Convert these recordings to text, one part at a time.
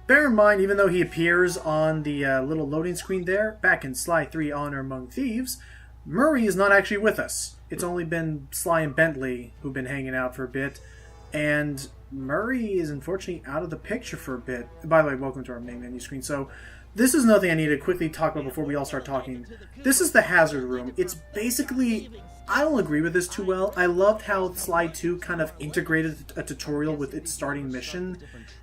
bear in mind, even though he appears on the little loading screen there, back in Sly 3 Honor Among Thieves, Murray is not actually with us. It's only been Sly and Bentley who've been hanging out for a bit, and Murray is unfortunately out of the picture for a bit. By the way, welcome to our main menu screen. So, this is another thing I need to quickly talk about before we all start talking. This is the hazard room. It's basically... I don't agree with this too well. I loved how Sly 2 kind of integrated a tutorial with its starting mission.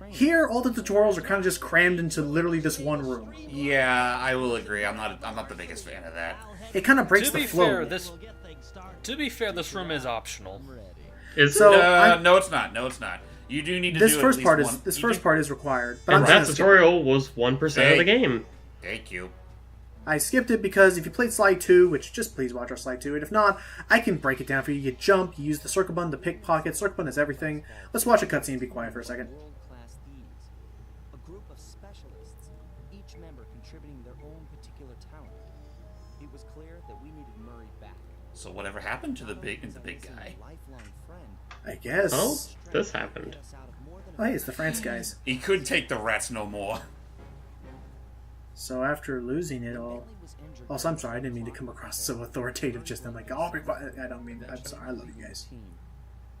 Here, all the tutorials are kind of just crammed into literally this one room. Yeah, I will agree. I'm not the biggest fan of that. It kind of breaks the flow. To be fair, this room is optional. No, it's not. No, it's not. You do need to this do first at least part one. is this first part is required. But And that tutorial was 1% of the game. Thank you. I skipped it because if you played Sly 2, which just please watch our Sly 2, and if not, I can break it down for you. You jump, you use the circle button to pickpocket. Circle button is everything. Let's watch a cutscene and be quiet for a second. World-class thieves, a group of specialists, each member contributing their own particular talent. It was clear that we needed Murray back. So whatever happened to the big guy? I guess. Oh, this happened. Oh, hey, it's the France guys. He couldn't take the rats no more. So after losing it all... Also, I'm sorry, I didn't mean to come across so authoritative just then. Like, oh, I don't mean that. I'm sorry, I love you guys.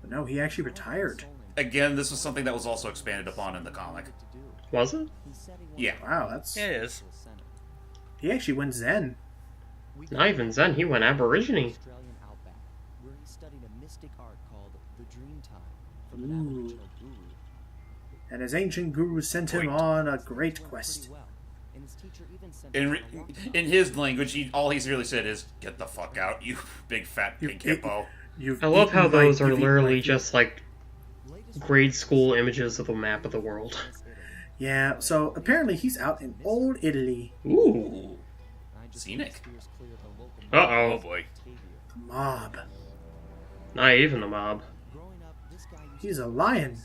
But no, he actually retired. Again, this was something that was also expanded upon in the comic. Was it? Yeah. Wow, that's... It is. He actually went Zen. Not even Zen, he went Aborigine. Where he studied a mystic art called the Dreamtime from Ooh. an Aboriginal guru. And his ancient guru sent him on a great quest. In his language, all he's really said is, "Get the fuck out, you big fat pink hippo." I love how those are literally just like grade school images of a map of the world. Yeah, so apparently he's out in old Italy. Ooh. Scenic. Uh-oh. Oh boy. The mob. Not even the mob. He's a lion.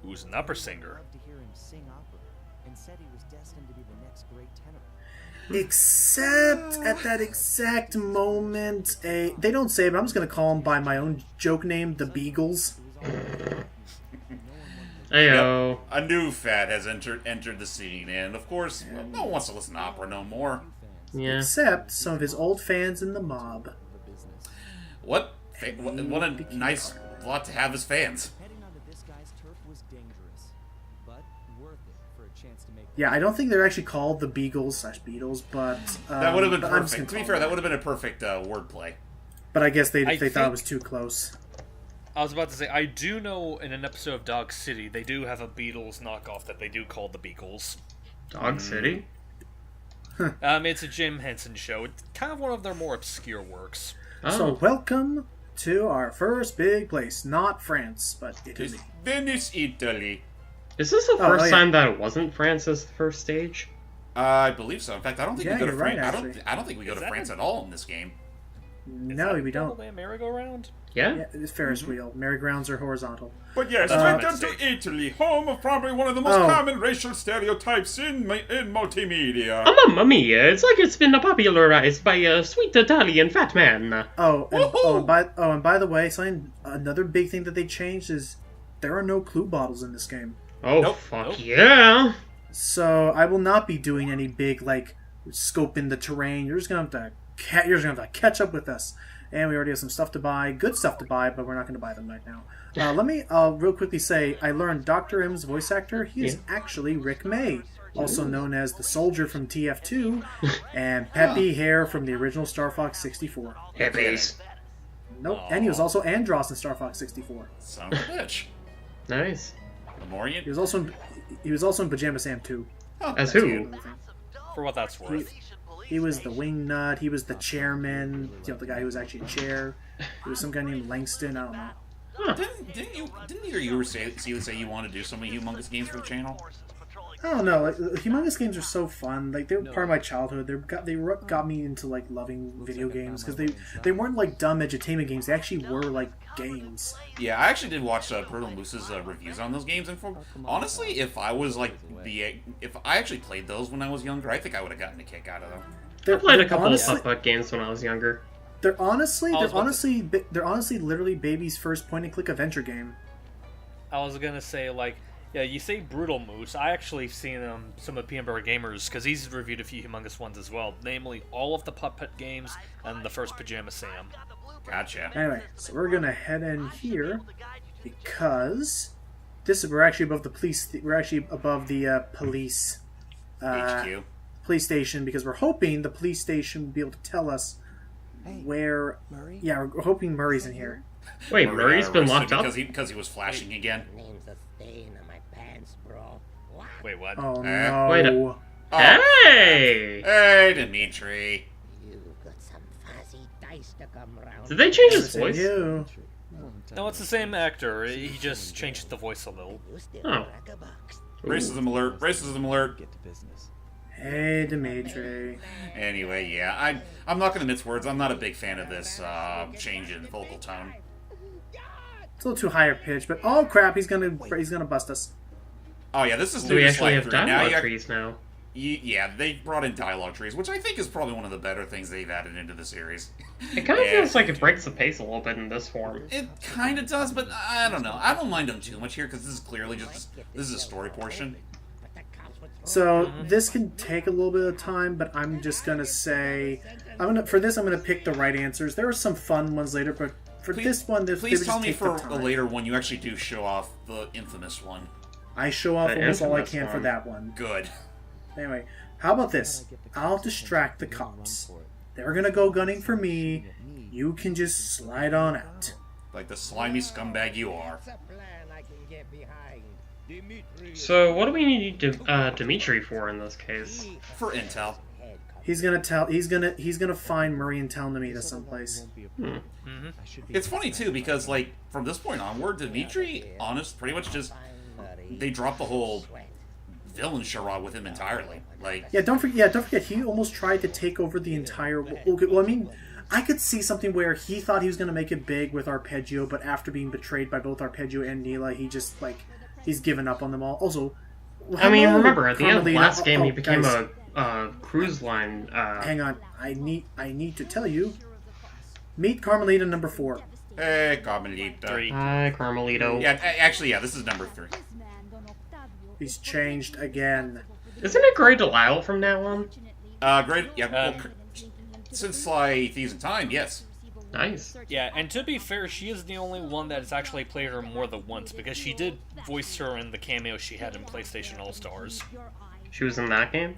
Who's an opera singer? Except at that exact moment, they don't say it, but I'm just going to call him by my own joke name, the Beagles. Ayo. Yep. A new fad has entered the scene, and of course, no one wants to listen to opera no more. Yeah. Except some of his old fans in the mob. What a nice lot to have as fans. Yeah, I don't think they're actually called the Beagles/Beatles, but that would have been perfect. To be fair, that would have been a perfect wordplay. But I guess they thought it was too close. I was about to say, I do know in an episode of Dog City, they do have a Beatles knockoff that they do call the Beagles. Dog City? It's a Jim Henson show. It's kind of one of their more obscure works. Oh. So welcome to our first big place. Not France, but Italy. Venice, Italy. Is this the first time that it wasn't France as the first stage? I believe so. In fact, I don't think we go to France. Right, I don't think we go to France at all in this game. No, we don't. Probably a merry-go-round? Yeah, it's Ferris wheel. Merry-go-rounds are horizontal. But yes, welcome to Italy, home of probably one of the most common racial stereotypes in multimedia. Oh, Mamma Mia! It's like it's been popularized by a sweet Italian fat man. And by the way, another big thing that they changed is there are no clue bottles in this game. Oh, fuck yeah! So I will not be doing any big scoping the terrain. You're just gonna have to catch up with us. And we already have some stuff to buy, good stuff to buy, but we're not going to buy them right now. Let me real quickly say, I learned Dr. M's voice actor, he is actually Rick May, also known as the soldier from TF2, and Peppy Hare from the original Star Fox 64. Hippies. Nope, and he was also Andros in Star Fox 64. Son of a bitch. Nice. Lemurian? He was also in Pajama Sam 2. As who? For what that's worth. He was the wing nut. He was the chairman. The guy who was actually a chair. There was some guy named Langston. I don't know. Huh. Didn't either you say you want to do so many humongous games for the channel? I don't know. Humongous games are so fun. They were part of my childhood. They got me into loving video games because they weren't dumb edutainment games. They actually were games. Yeah, I actually did watch Brutal Moose's reviews on those games, and honestly, if I was if I actually played those when I was younger, I think I would have gotten a kick out of them. I played a couple of putt games when I was younger. They're honestly literally baby's first point and click adventure game. I was gonna say Yeah, you say Brutal Moose. I actually seen some of Peanut Butter Gamers, because he's reviewed a few humongous ones as well. Namely, all of the Puppet games and the first Pajama Sam. Gotcha. Anyway, so we're gonna head in here because we're actually above the police. We're actually above the police HQ. police station because we're hoping the police station will be able to tell us where. Murray? Yeah, we're hoping Murray's in here. Wait, Murray's been locked up? Because he was flashing again. Name's a stain on my pants, bro. What? Wait, what? Oh Eh? no! Wait Oh. Hey! Hey, Dimitri. You got some fuzzy dice to come round. Did they change his Listen, voice? you. No, it's the same actor. He just changed the voice a little. You still Oh. crack a box. Racism alert. Racism alert. Get to business. Hey, Dimitri. Anyway, yeah, I'm not going to mince words. I'm not a big fan of this change in vocal tone. It's a little too higher pitch, but oh crap, he's gonna bust us. Oh yeah, this is So new we to actually Slide have 3. Now dialogue you- trees now. Yeah, they brought in dialogue trees, which I think is probably one of the better things they've added into the series. It kind of Yeah. feels like it breaks the pace a little bit in this form. It kind of does, but I don't know. I don't mind them too much here because this is clearly just this is a story portion. But the cops would throw So this can take a little bit of time, but I'm just gonna say, I'm gonna pick the right answers. There are some fun ones later, but for this one, they Please would tell just me take for the a time. later one you actually do show off the infamous one. I show off The almost all I infamous can for one. that one. Good. Anyway, how about this? I'll distract the cops. They're gonna go gunning for me. You can just slide on out. Like the slimy scumbag you are. It's a plan I can get behind. So, what do we need Dimitri for in this case? For intel. He's gonna find Murray and tell him to meet us someplace. It's funny too because like from this point onward, Dimitri, pretty much just they dropped the whole villain charade with him entirely. Like Yeah, don't forget. He almost tried to take over the entire. Okay, well, I mean, I could see something where he thought he was going to make it big with Arpeggio, but after being betrayed by both Arpeggio and Neela, he just he's given up on them all. Also, I mean, hello, remember, at the end of the Carmelita. last game, he became guys, a cruise line. Hang on, I need to tell you. Meet Carmelita number 4. hey, Carmelita. 3. Hi, Carmelito. Yeah, actually, yeah, this is number 3. He's changed again. Isn't it Grey Delisle from now on? Great. Yeah, well, since Thieves in Time, yes. Nice. Yeah, and to be fair, she is the only one that has actually played her more than once, because she did voice her in the cameo she had in PlayStation All-Stars. She was in that game?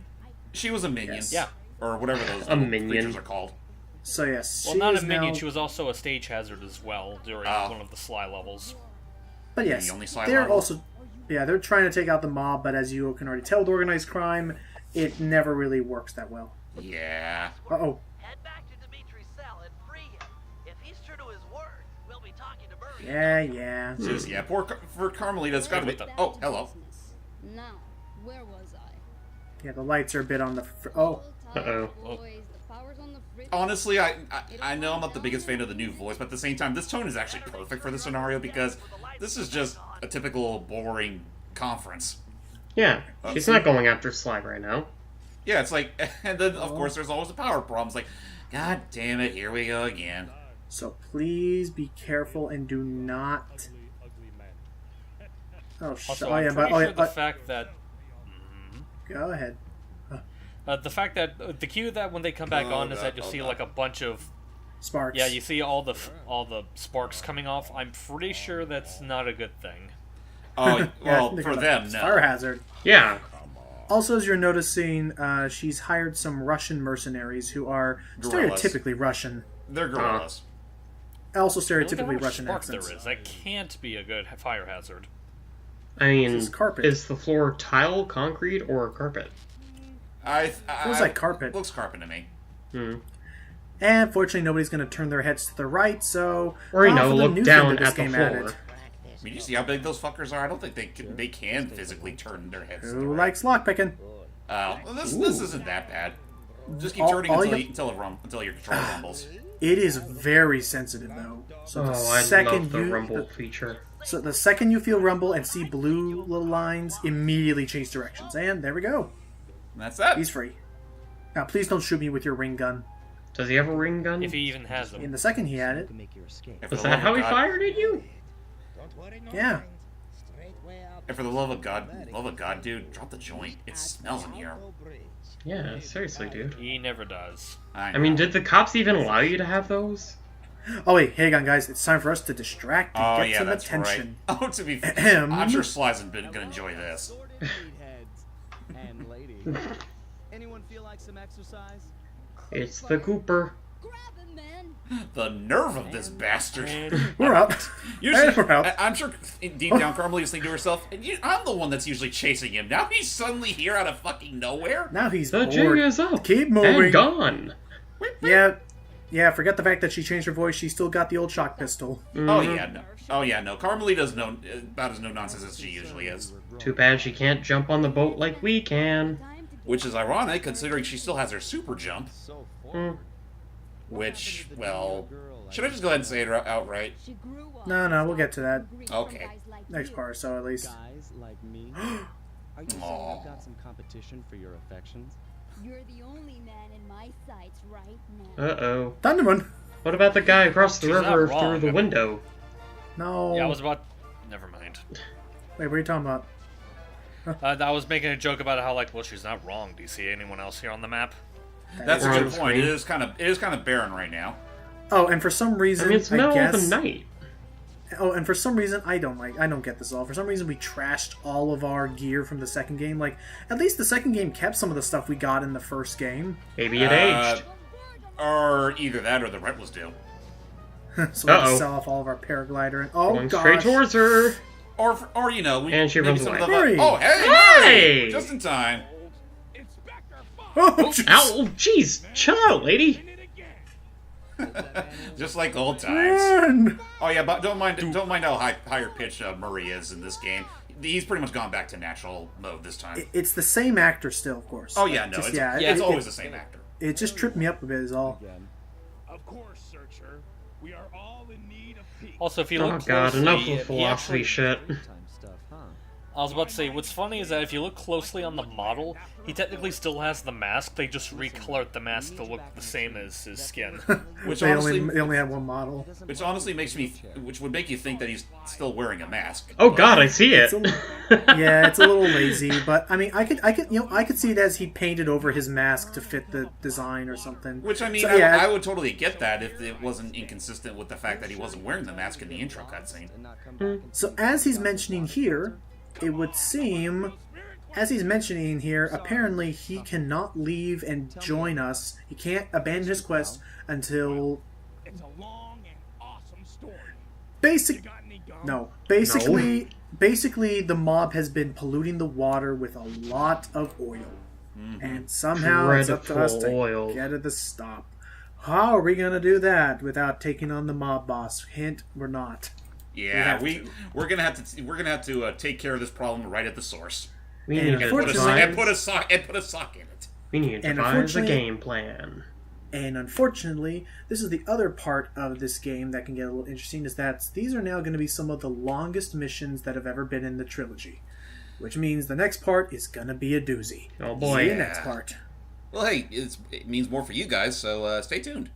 She was a minion. Yes. Yeah. Or whatever those A little minion. creatures are called. So yes, Well, she not is a minion, now- she was also a stage hazard as well during Oh. one of the Sly levels. But yes, The only side they're level. also, they're trying to take out the mob, but as you can already tell with organized crime, it never really works that well. Yeah. Uh-oh. Head back to Dimitri's cell and free him. If he's true to his word, we'll be talking to Murray. Yeah. Just, yeah, for Carmelita, it's gotta be... Oh, hello. Now, where was I? Yeah, the lights are a bit on the... Oh. Uh-oh. Honestly, I know I'm not the biggest fan of the new voice, but at the same time, this tone is actually perfect for the scenario because this is just a typical boring conference. Yeah, she's not going after Sly right now. Yeah, it's like, and then of course there's always the power problems. Like, God damn it, here we go again. So please be careful and do not... Oh, Also, oh yeah, I'm pretty but... sure the fact that... Go ahead. the fact that the cue that when they come back on is that you'll see like a bunch of Sparks. yeah, you see all the sparks coming off. I'm pretty sure that's not a good thing. Oh, well, think for about them, it. no. Fire hazard. Yeah. Also, as you're noticing, she's hired some Russian mercenaries who are Guerrillas. stereotypically Russian. They're gorillas. Also Look at how stereotypically much Russian spark accents. there is. That can't be a good fire hazard. I mean, This is carpet. is the floor tile, concrete, or carpet? Feels like carpet. Looks carpet to me. And fortunately, nobody's going to turn their heads to the right, so... Or, you know, for the look new down thing that this at the game floor. added. I mean, you see how big those fuckers are? I don't think they can physically turn their heads. Who likes lockpicking? Well, this isn't that bad. Just keep All- turning all until your control rumbles. It is very sensitive, though. So the Oh, I second love the you... rumble feature. So the second you feel rumble and see blue little lines, immediately change directions. And there we go. And that's that. He's free. Now, please don't shoot me with your ring gun. Does he have a ring gun? If he even has In them. the second he had You it. can make your escape. If Was for the that love how of he God- fired at you? Don't worry, no Yeah. mind. Straight way out And for the love of God, dude, drop the joint. It smells in here. Yeah, seriously, dude. He never does. I mean, did the cops even allow you to have those? Oh wait, hang on, guys. It's time for us to distract and get some that's attention. right. Oh, to be fair, I'm sure Sly's gonna enjoy this. And ladies, anyone feel like some exercise? It's the Cooper. Grab him, man. The nerve of this bastard. We're up. Usually, We're out. I'm sure deep down Carmelita's thinking to herself, I'm the one that's usually chasing him. Now he's suddenly here out of fucking nowhere? Now he's The bored. jig is up. Keep moving. And gone. Yeah, forget the fact that she changed her voice. She still got the old shock pistol. Oh yeah, no. Carmelita's about as no-nonsense as she usually is. Too bad she can't jump on the boat like we can. Which is ironic, considering she still has her super jump. Which, well... Should I just go ahead and say it outright? No, we'll get to that. Okay. Next part, so at least. Guys like me? Are you saying I've got some competition for your affections? You're the only man in my sights right now. Uh-oh. Thunderman! What about the guy across the She's not river wrong. through the window? No. Yeah, I was about. Never mind. Wait, what are you talking about? I was making a joke about how, like, well, she's not wrong. Do you see anyone else here on the map? That's a We're on good the point. screen. It is kind of barren right now. Oh, and for some I reason, mean, it's middle guess. of the night. Oh, and for some reason, I don't get this at all. For some reason, we trashed all of our gear from the second game. Like, at least the second game kept some of the stuff we got in the first game. Maybe it aged. Or either that or the rent was due. So we had to sell off all of our paraglider. And, oh, Going gosh. straight towards her. Or you know, And she maybe runs some away. of the... Murray! Oh, hey! Hey! Murray! Just in time. Oh, jeez. Ow! Jeez! Chill out, lady! Just like old times. Run! Oh yeah, but don't mind how higher pitched Murray is in this game. He's pretty much gone back to natural mode this time. It's the same actor still, of course. Oh yeah, no, Just- it's always the same actor. It just tripped me up a bit, is all. Of course, Searcher. We are all in need of peace. Also, if you Oh look god, closely, enough of he philosophy actually- shit. Time stuff, huh? I was about to say, what's funny is that if you look closely on the model, he technically still has the mask. They just recolored the mask to look the same as his skin. Which They honestly, only have one model. which honestly which would make you think that he's still wearing a mask. Oh god, I see it! Yeah, it's a little lazy, but I mean, I could see it as he painted over his mask to fit the design or something. Which I mean, So, yeah, I would totally get that if it wasn't inconsistent with the fact that he wasn't wearing the mask in the intro cutscene. So as he's mentioning here, it would seem, as he's mentioning here, apparently he cannot leave and join us. He can't abandon his quest until It's a long and awesome story. Basically the mob has been polluting the water with a lot of oil. And somehow it's up to us to Dreadful oil. get it to stop. How are we going to do that without taking on the mob boss? Hint, we're not. Yeah, we're gonna have to take care of this problem right at the source. We need to unfortunately- Put a devise, sock in it. we need to and devise a unfortunately- game plan. And unfortunately, this is the other part of this game that can get a little interesting, is that these are now going to be some of the longest missions that have ever been in the trilogy. Which means the next part is going to be a doozy. Oh boy. See you next part. Well, hey, it means more for you guys, so stay tuned.